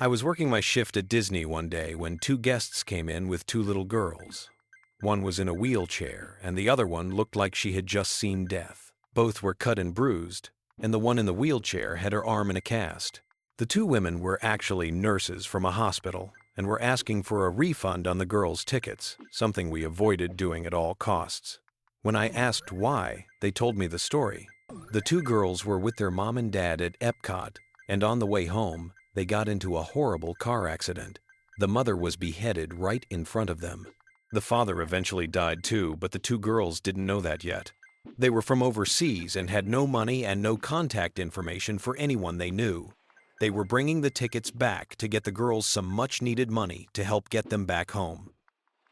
I was working my shift at Disney one day when two guests came in with two little girls. One was in a wheelchair, and the other one looked like she had just seen death. Both were cut and bruised, and the one in the wheelchair had her arm in a cast. The two women were actually nurses from a hospital and were asking for a refund on the girls' tickets, something we avoided doing at all costs. When I asked why, they told me the story. The two girls were with their mom and dad at Epcot, and on the way home, they got into a horrible car accident. The mother was beheaded right in front of them. The father eventually died too, but the two girls didn't know that yet. They were from overseas and had no money and no contact information for anyone they knew. They were bringing the tickets back to get the girls some much-needed money to help get them back home.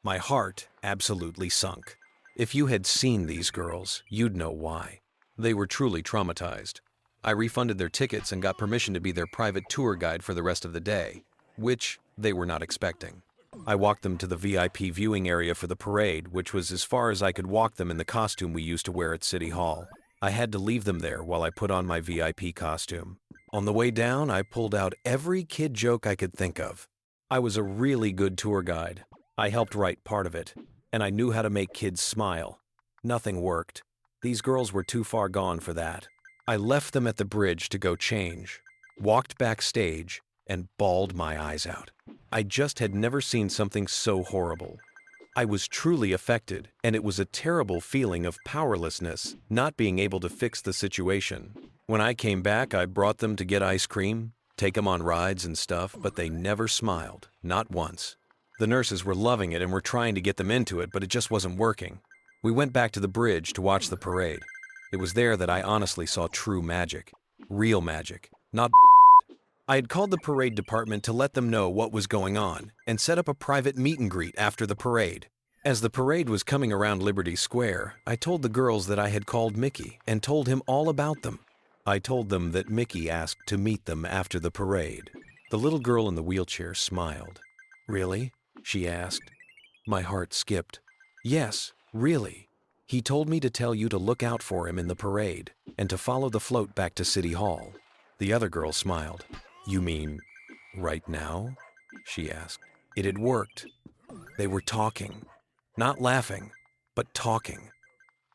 My heart absolutely sunk. If you had seen these girls, you'd know why. They were truly traumatized. I refunded their tickets and got permission to be their private tour guide for the rest of the day, which they were not expecting. I walked them to the VIP viewing area for the parade, which was as far as I could walk them in the costume we used to wear at City Hall. I had to leave them there while I put on my VIP costume. On the way down, I pulled out every kid joke I could think of. I was a really good tour guide. I helped write part of it, and I knew how to make kids smile. Nothing worked. These girls were too far gone for that. I left them at the bridge to go change, walked backstage, and bawled my eyes out. I just had never seen something so horrible. I was truly affected, and it was a terrible feeling of powerlessness, not being able to fix the situation. When I came back, I brought them to get ice cream, take them on rides and stuff, but they never smiled, not once. The nurses were loving it and were trying to get them into it, but it just wasn't working. We went back to the bridge to watch the parade. It was there that I honestly saw true magic. Real magic, not I had called the parade department to let them know what was going on and set up a private meet and greet after the parade. As the parade was coming around Liberty Square, I told the girls that I had called Mickey and told him all about them. I told them that Mickey asked to meet them after the parade. The little girl in the wheelchair smiled. "Really?" she asked. My heart skipped. "Yes, really. He told me to tell you to look out for him in the parade and to follow the float back to City Hall." The other girl smiled. "You mean right now?" she asked. It had worked. They were talking. Not laughing, but talking.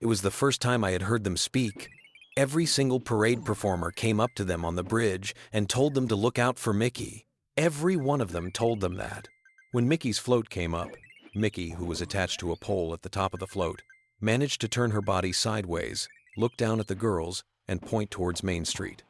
It was the first time I had heard them speak. Every single parade performer came up to them on the bridge and told them to look out for Mickey. Every one of them told them that. When Mickey's float came up, Mickey, who was attached to a pole at the top of the float, managed to turn her body sideways, look down at the girls, and point towards Main Street.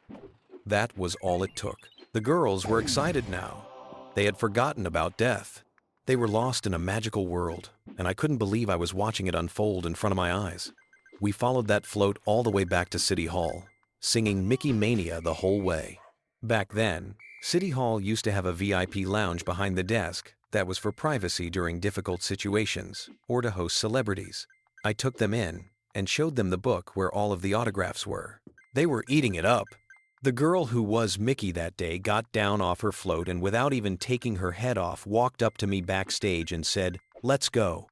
That was all it took. The girls were excited now. They had forgotten about death. They were lost in a magical world, and I couldn't believe I was watching it unfold in front of my eyes. We followed that float all the way back to City Hall, singing Mickey Mania the whole way. Back then, City Hall used to have a VIP lounge behind the desk that was for privacy during difficult situations or to host celebrities. I took them in and showed them the book where all of the autographs were. They were eating it up. The girl who was Mickey that day got down off her float and without even taking her head off walked up to me backstage and said, "Let's go."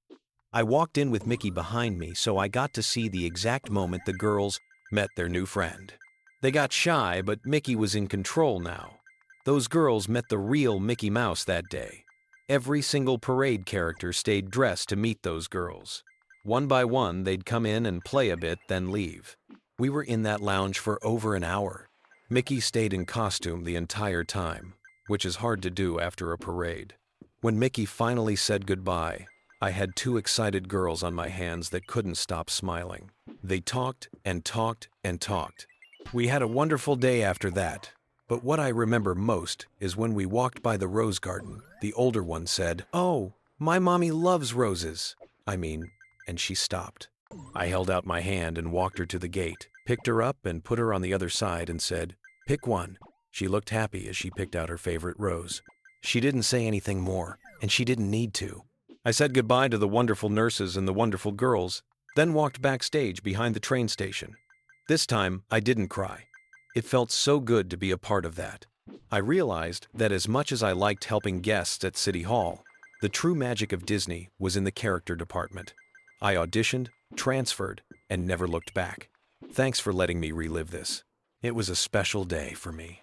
I walked in with Mickey behind me, so I got to see the exact moment the girls met their new friend. They got shy, but Mickey was in control now. Those girls met the real Mickey Mouse that day. Every single parade character stayed dressed to meet those girls. One by one, they'd come in and play a bit, then leave. We were in that lounge for over an hour. Mickey stayed in costume the entire time, which is hard to do after a parade. When Mickey finally said goodbye, I had two excited girls on my hands that couldn't stop smiling. They talked and talked and talked. We had a wonderful day after that, but what I remember most is when we walked by the rose garden, the older one said, "Oh, my mommy loves roses." And she stopped. I held out my hand and walked her to the gate, picked her up and put her on the other side and said, "Pick one." She looked happy as she picked out her favorite rose. She didn't say anything more, and she didn't need to. I said goodbye to the wonderful nurses and the wonderful girls, then walked backstage behind the train station. This time, I didn't cry. It felt so good to be a part of that. I realized that as much as I liked helping guests at City Hall, the true magic of Disney was in the character department. I auditioned, transferred, and never looked back. Thanks for letting me relive this. It was a special day for me.